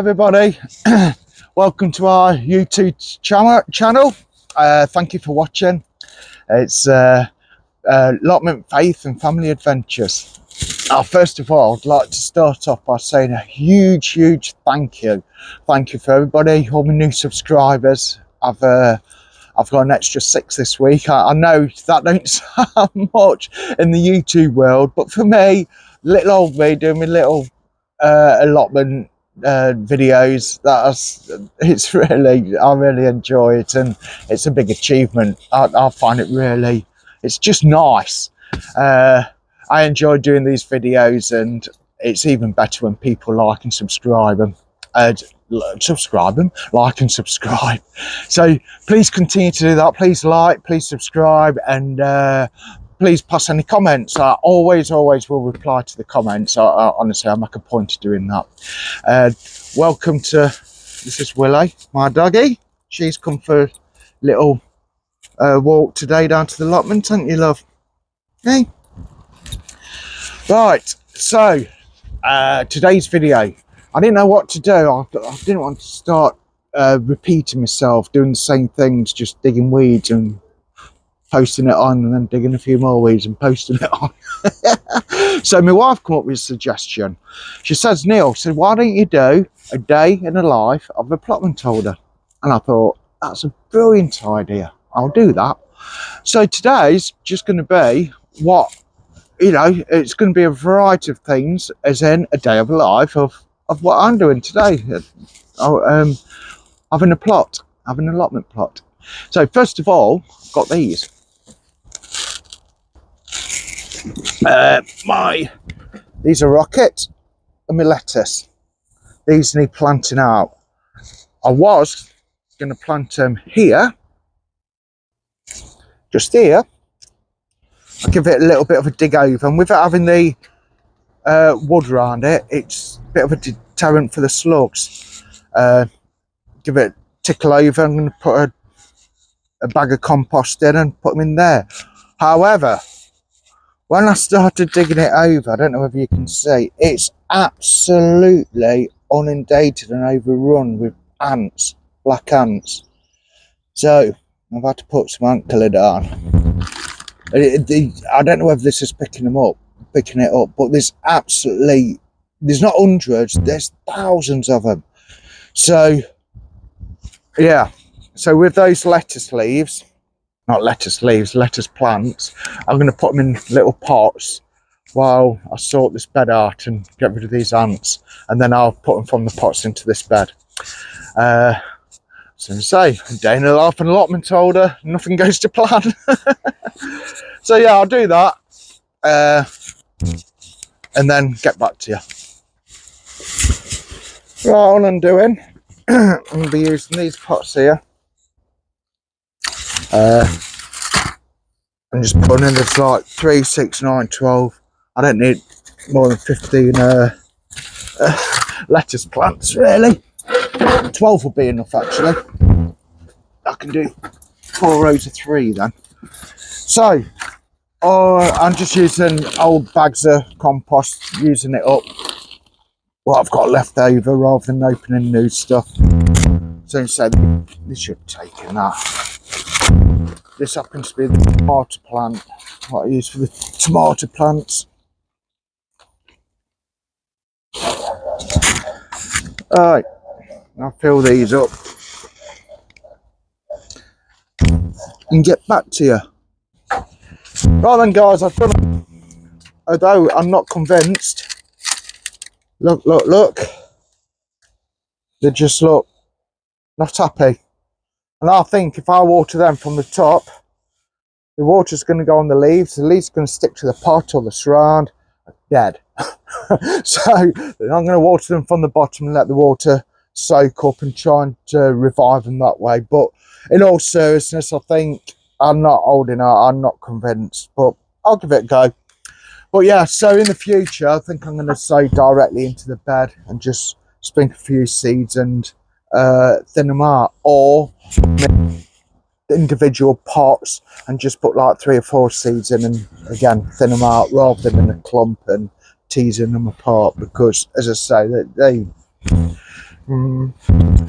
everybody. Welcome to our YouTube channel. Thank you for watching. It's Allotment, Faith and Family Adventures. First of all, I'd like to start off by saying a huge thank you. Thank you for everybody, all my new subscribers. I've got an extra 6 this week. I know that don't sound much in the YouTube world, but for me, little old me doing my little allotment videos, it's really, I really enjoy it, and it's a big achievement. I find it really, it's just nice. I enjoy doing these videos, and it's even better when people like and subscribe them. Like and subscribe. So please continue to do that. Please like, please subscribe, and please pass any comments. I always will reply to the comments. Honestly, I make a point of doing that. Welcome to, this is Willie, my doggy. She's come for a little walk today down to the allotment, haven't you, love? Hey. Right, so today's video, I didn't know what to do. I didn't want to start repeating myself, doing the same things, just digging weeds and posting it on, and then digging a few more weeds and posting it on. So my wife come up with a suggestion. She says, Neil, so why don't you do a day in the life of a allotment holder? And I thought, that's a brilliant idea. I'll do that. So today's just going to be what, you know, it's going to be a variety of things, as in a day of the life of what I'm doing today. Having an allotment plot. So first of all, I've got these. These are rockets and my lettuce. These need planting out. I was going to plant them here, just here. I'll give it a little bit of a dig over, and without having the wood around it, it's a bit of a deterrent for the slugs. Give it a tickle over. I'm going to put a bag of compost in and put them in there. However, when I started digging it over, I don't know if you can see, it's absolutely inundated and overrun with ants, black ants. So I've had to put some ant killer down. I don't know whether this is picking it up, but there's not hundreds, there's thousands of them. So yeah, so with those lettuce plants, I'm going to put them in little pots while I sort this bed out and get rid of these ants, and then I'll put them from the pots into this bed. So I say, a day in the life of an allotment holder, nothing goes to plan. So yeah, I'll do that, and then get back to you. Right, all I'm doing, I'm going to be using these pots here. I'm just putting in this like 3, 6, 9, 12. I don't need more than 15 lettuce plants, really. 12 will be enough, actually. I can do 4 rows of 3 then. So I'm just using old bags of compost, using it up what I've got left over rather than opening new stuff. So instead, this should have taken that. This happens to be the tomato plant, what I use for the tomato plants. Alright, I'll fill these up and get back to you. Right then, guys, I've done it. Although I'm not convinced. Look. They just look not happy. And I think if I water them from the top, the water's going to go on the leaves are going to stick to the pot or the surround, dead. So I'm going to water them from the bottom and let the water soak up and try and revive them that way. But in all seriousness, I think I'm not holding out. I'm not convinced, but I'll give it a go. But yeah, so in the future, I think I'm going to sow directly into the bed and just sprinkle a few seeds and thin them out, or individual pots and just put like 3 or 4 seeds in and again thin them out rather than in a clump and teasing them apart, because as I say, they Well,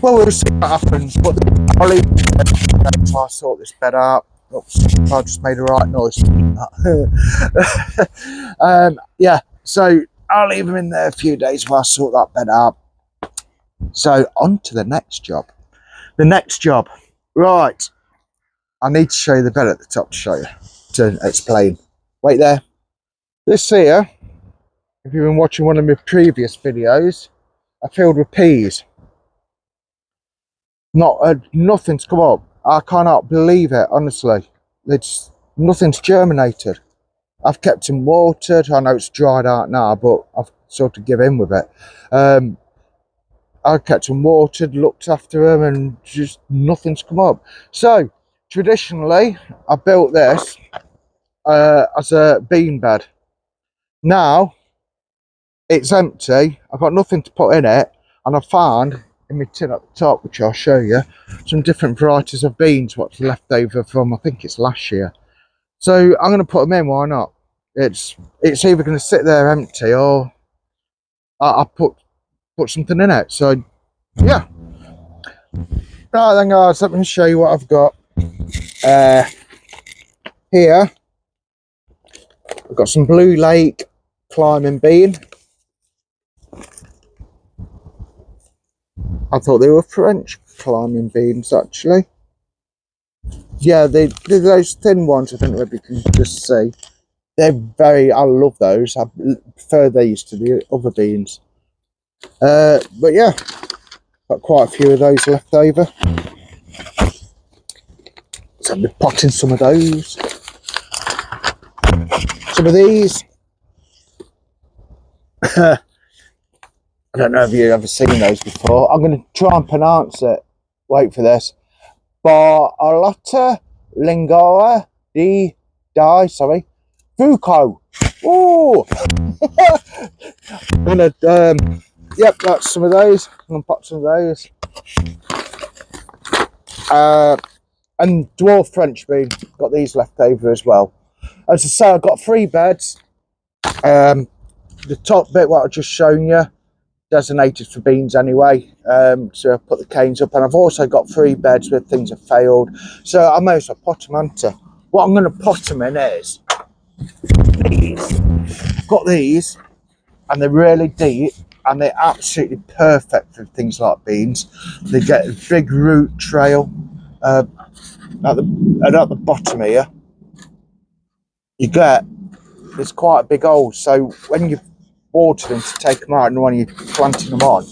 we'll see what happens, but I'll leave it until I sort this bed out. Oops, I just made a right noise. Yeah, so I'll leave them in there a few days while I sort that bed out. So on to the next job. The next job, right. I need to show you the bed at the top to show you, to explain. Wait there. This here, if you've been watching one of my previous videos, are filled with peas. Nothing's come up. I cannot believe it, honestly. Nothing's germinated. I've kept them watered. I know it's dried out now, but I've sort of given in with it. I kept them watered, looked after them, and just nothing's come up. So traditionally, I built this as a bean bed. Now it's empty. I've got nothing to put in it, and I found in my tin at the top, which I'll show you, some different varieties of beans, what's left over from, I think it's last year. So I'm going to put them in. Why not? It's either going to sit there empty, or I put something in it. So yeah. Right then, guys, let me show you what I've got. Here I've got some Blue Lake climbing bean. I thought they were French climbing beans, actually. Yeah, they're those thin ones. I don't know if you can just see. They're I love those. I prefer these to the other beans. But yeah, got quite a few of those left over. So I'll be potting some of those. Some of these. I don't know if you've ever seen those before. I'm going to try and pronounce it. Wait for this. Allotment Lingua di sorry. Fuco. Oh, I'm gonna yep, that's some of those. I'm gonna pop some of those. And dwarf French bean, got these left over as well. As I say, I've got 3 beds. The top bit, what I've just shown you, designated for beans anyway. So I put the canes up, and I've also got 3 beds where things have failed. So I may as well pot them onto. What I'm going to pot them in is these. I've got these, and they're really deep, and they're absolutely perfect for things like beans. They get a big root trail at the bottom here. You get, it's quite a big hole, so when you water them to take them out, and when you're planting them on,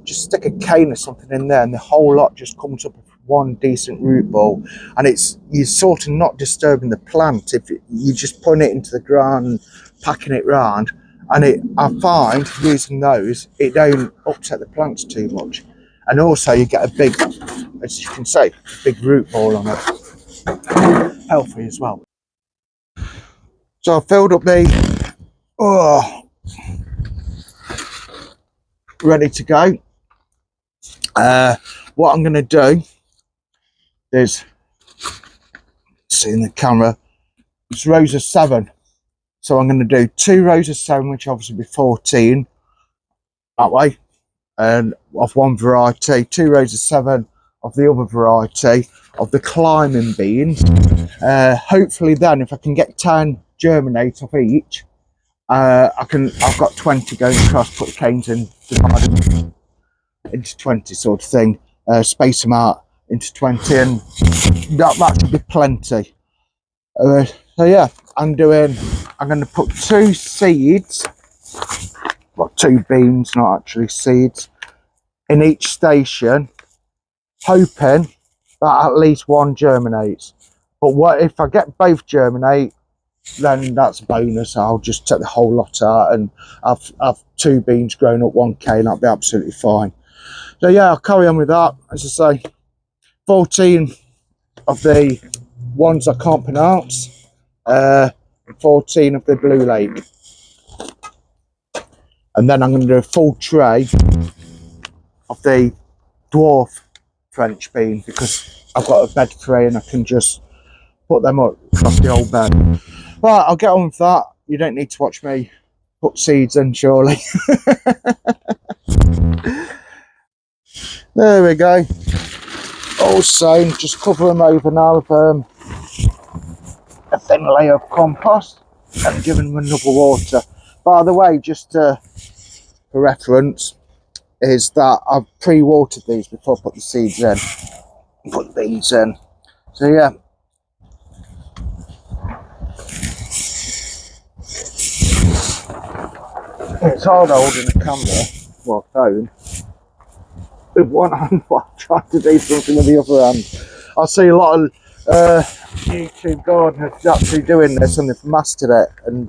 just stick a cane or something in there, and the whole lot just comes up with one decent root ball. And you're sort of not disturbing the plant if you're just putting it into the ground and packing it round. And I find using those, it don't upset the plants too much, and also you get a big, as you can see, a big root ball on it. Healthy as well. So I filled up the ready to go. What I'm going to do is, see in the camera, it's rows of 7. So I'm going to do 2 rows of 7, which obviously be 14 that way, and of one variety, 2 rows of 7 of the other variety of the climbing beans. Hopefully then, if I can get 10 germinate off each, I've got 20 going across, put the canes in, divide them into 20 sort of thing, space them out into 20, and that should be plenty. So yeah, I'm going to put 2 seeds, well, 2 beans, not actually seeds, in each station, hoping that at least 1 germinates. But what if I get both germinate, then that's a bonus. I'll just take the whole lot out and have 2 beans growing up 1 cane. That'll be absolutely fine. So yeah, I'll carry on with that. As I say, 14 of the ones I can't pronounce, 14 of the Blue Lake, and then I'm going to do a full tray of the dwarf French bean, because I've got a bed tray and I can just put them up across the old bed. Right, I'll get on with that. You don't need to watch me put seeds in, surely. There we go. All sown. Just cover them over now with a thin layer of compost and giving them another water. By the way, just for reference, is that I've pre-watered these before I put the seeds in. Put these in. So yeah. It's hard holding a camera, well, phone, with one hand while trying to do something with the other hand. I see a lot of YouTube gardeners actually doing this and they've mastered it, and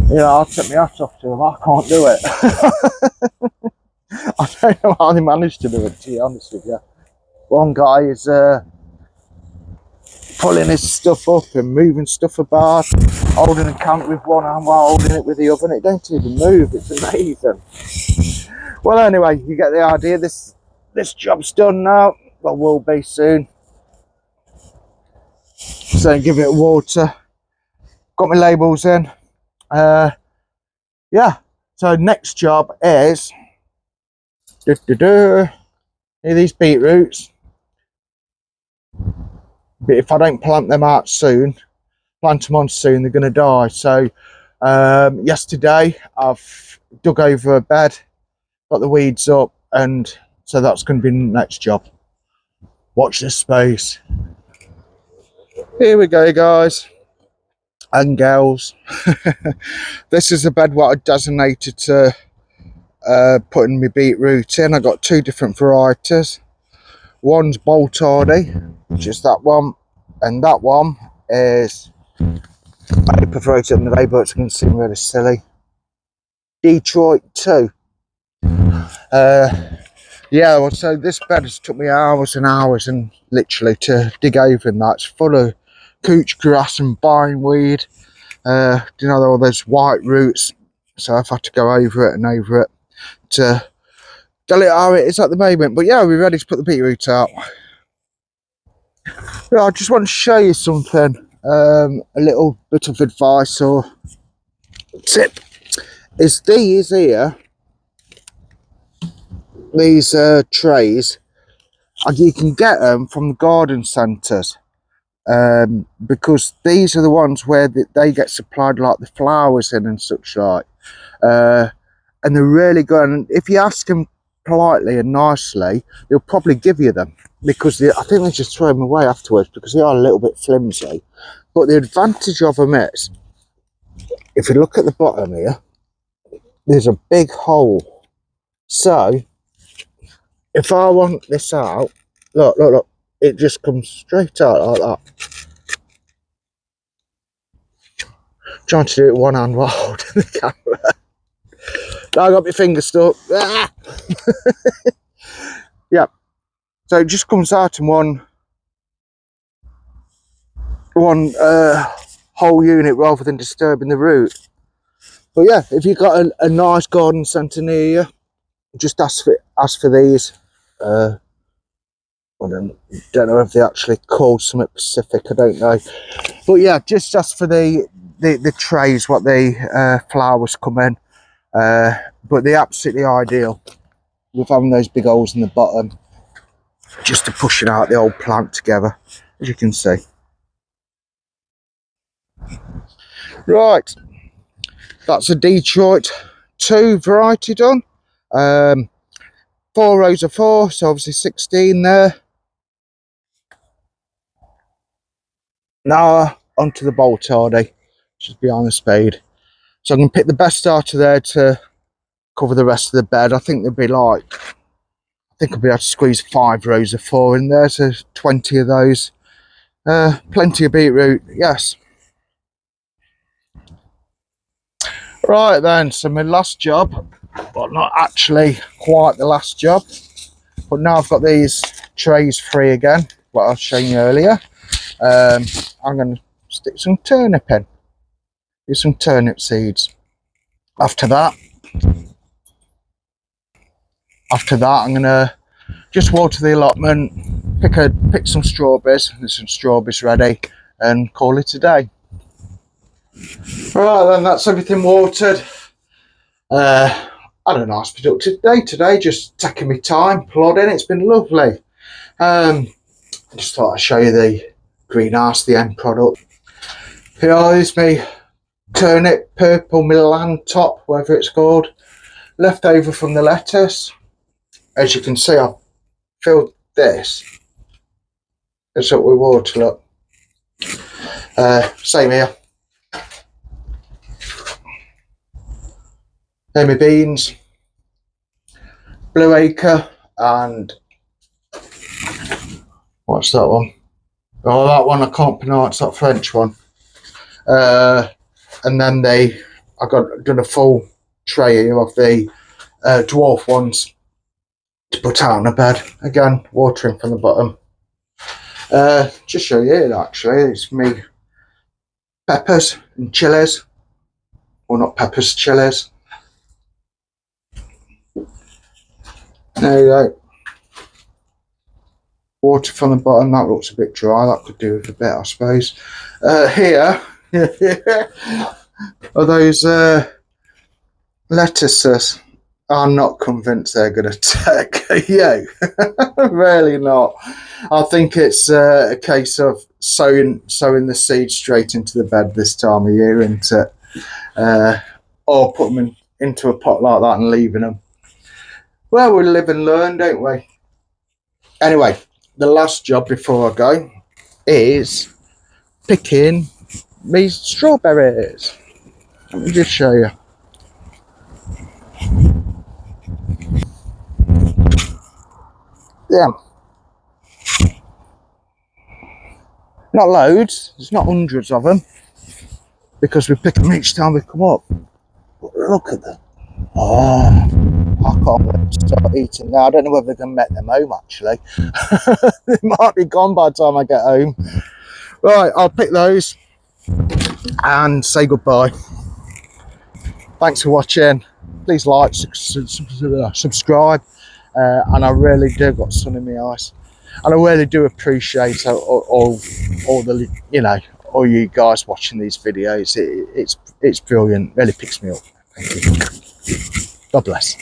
you know, I'll take my hat off to them. I can't do it. I don't know how they managed to do it, to be honest with you. One guy is pulling his stuff up and moving stuff about, holding a camera with one hand while holding it with the other, and it don't even move. It's amazing. Well, anyway, you get the idea. This job's done now. Well, will be soon. So give it water. Got my labels in. Yeah. So next job is these beetroots. But if I don't plant them out soon, plant them on soon, they're going to die. So yesterday I've dug over a bed, got the weeds up, and so that's going to be the next job. Watch this space. Here we go, guys and girls. This is a bed what I designated to putting my beetroot in. I got two different varieties. One's Bolt Hardy, which is that one, and that one is, I prefer it in the day, but it's going to seem really silly, Detroit 2. Yeah, well, so this bed has took me hours and hours and literally to dig over, and that's full of couch grass and bindweed. You know, all those white roots, so I've had to go over it and over it to tell it how it is at the moment. But yeah, we're ready to put the beetroot out. Yeah, I just want to show you something, a little bit of advice or tip, is these here, these trays, and you can get them from the garden centres, because these are the ones where they get supplied like the flowers in and such like, and they're really good. And if you ask them politely and nicely, they'll probably give you them, because I think they just throw them away afterwards because they are a little bit flimsy. But the advantage of them is, if you look at the bottom here, there's a big hole. So if I want this out, look, it just comes straight out like that. Trying to do it one hand while holding the camera. I got my finger stuck. Ah! Yeah, so it just comes out in one whole unit rather than disturbing the root. But yeah, if you've got a nice garden centre near you, just ask for these. I don't know if they actually called something Pacific, I don't know. But yeah, just ask for the trays, what the flowers come in. But they're absolutely ideal with having those big holes in the bottom, just to push it out the old plant together, as you can see. Right, that's a Detroit 2 variety done. 4 rows of 4, so obviously 16 there. Now onto the Bolt Hardy, which is behind the spade. So I'm going to pick the best out of there to cover the rest of the bed. I think there'll be like, I think I'll be able to squeeze 5 rows of 4 in there, so 20 of those. Plenty of beetroot, yes. Right then, so my last job, well, not actually quite the last job, but now I've got these trays free again, what I was showing you earlier. I'm going to stick some turnip in, do some turnip seeds. After that I'm going to just water the allotment, pick some strawberries, there's some strawberries ready, and call it a day. Right then, that's everything watered. had a nice productive day today, just taking my time, plodding. It's been lovely. I just thought I'd show you the greenhouse, the end product. Here is me turnip, purple Milan top, whatever it's called, left over from the lettuce. As you can see, I've filled this. It's up with water, look. Same here. There my beans, blue acre, and what's that one? Oh, that one I can't pronounce, that French one. And then I done a full tray here of the dwarf ones to put out on a bed. Again, watering from the bottom. Just show you here, actually. It's me peppers and chilies. Well, not peppers, chilies. There you go. Water from the bottom. That looks a bit dry. That could do with a bit, I suppose. Here are those lettuces. I'm not convinced they're going to take you. Really not. I think it's a case of sowing the seeds straight into the bed this time of year, isn't it? Or put them into a pot like that and leaving them. Well, we live and learn, don't we? Anyway, the last job before I go is picking these strawberries. Let me just show you. Yeah. Not loads, there's not hundreds of them, because we pick them each time we come up. But look at them. Oh, I can't wait to start eating now. I don't know whether they can make them home, actually. They might be gone by the time I get home. Right, I'll pick those and say goodbye. Thanks for watching. Please like, subscribe, and I really do got sun in my eyes. And I really do appreciate all the, you know, all you guys watching these videos. It's brilliant. Really picks me up. Thank you. God bless.